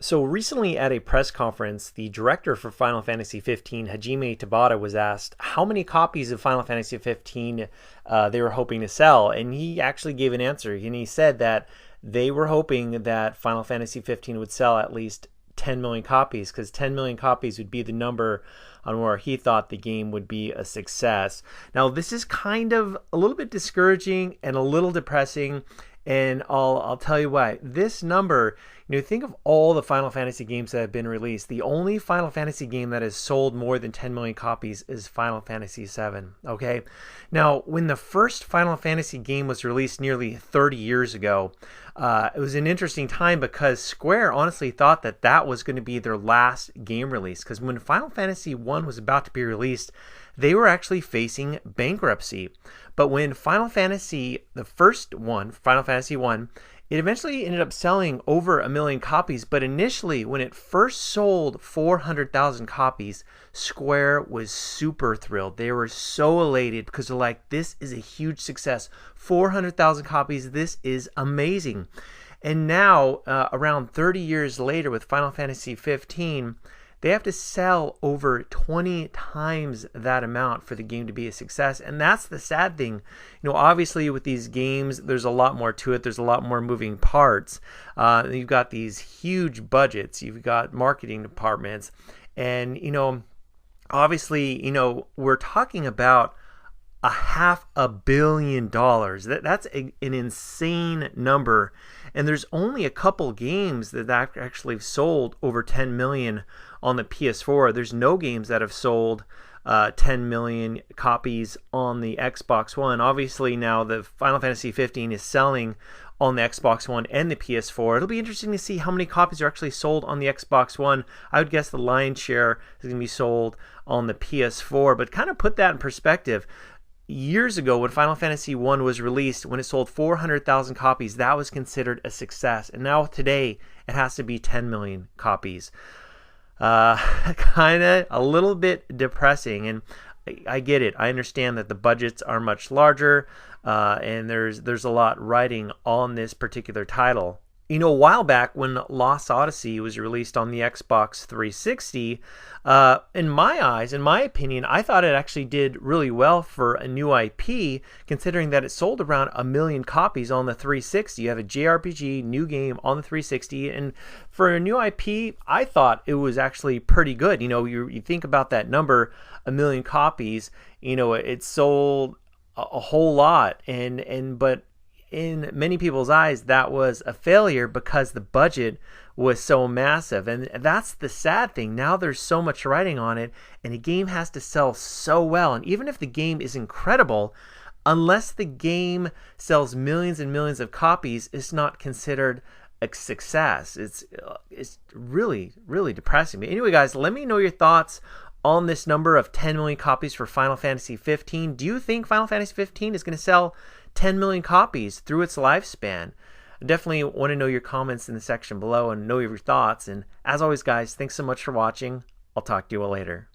So recently at a press conference, the director for Final Fantasy 15, Hajime Tabata, was asked how many copies of Final Fantasy 15 they were hoping to sell, and he actually gave an answer. And he said that they were hoping that Final Fantasy 15 would sell at least 10 million copies, because 10 million copies would be the number on where he thought the game would be a success. Now, this is kind of a little bit discouraging and a little depressing, and I'll tell you why. This number, think of all the Final Fantasy games that have been released. The only Final Fantasy game that has sold more than 10 million copies is Final Fantasy VII. Okay, now when the first Final Fantasy game was released nearly 30 years ago, it was an interesting time because Square honestly thought that that was going to be their last game release. Because when Final Fantasy 1 was about to be released, they were actually facing bankruptcy. But when Final Fantasy, the first one, Final Fantasy 1, it eventually ended up selling over 1 million copies. But initially, when it first sold 400,000 copies, Square was super thrilled. They were so elated because they're like, this is a huge success. 400,000 copies, this is amazing. And now, around 30 years later with Final Fantasy 15, they have to sell over 20 times that amount for the game to be a success. And that's the sad thing. Obviously with these games, there's a lot more to it. There's a lot more moving parts. You've got these huge budgets. You've got marketing departments. And, obviously, we're talking about $500 million. That's an insane number. And there's only a couple games that actually sold over 10 million on the PS4. There's no games that have sold 10 million copies on the Xbox One. Obviously, now the Final Fantasy 15 is selling on the Xbox One and the PS4. It'll be interesting to see how many copies are actually sold on the Xbox One. I would guess the lion's share is going to be sold on the PS4. But kind of put that in perspective. Years ago, when Final Fantasy 1 was released, when it sold 400,000 copies, that was considered a success. And now today, it has to be 10 million copies. Kind of a little bit depressing. And I get it. I understand that the budgets are much larger, and there's a lot riding on this particular title. A while back when Lost Odyssey was released on the Xbox 360, in my eyes, in my opinion, I thought it actually did really well for a new IP, considering that it sold around 1 million copies on the 360. You have a JRPG new game on the 360, and for a new IP, I thought it was actually pretty good. You think about that number, 1 million copies. It sold a whole lot, but in many people's eyes, that was a failure because the budget was so massive. And that's the sad thing. Now there's so much writing on it, and the game has to sell so well. And even if the game is incredible, unless the game sells millions and millions of copies, it's not considered a success. It's really, really depressing. But anyway, guys, let me know your thoughts on this number of 10 million copies for Final Fantasy 15. Do you think Final Fantasy 15 is going to sell 10 million copies through its lifespan? I definitely want to know your comments in the section below and know your thoughts. And as always, guys, thanks so much for watching. I'll talk to you all later.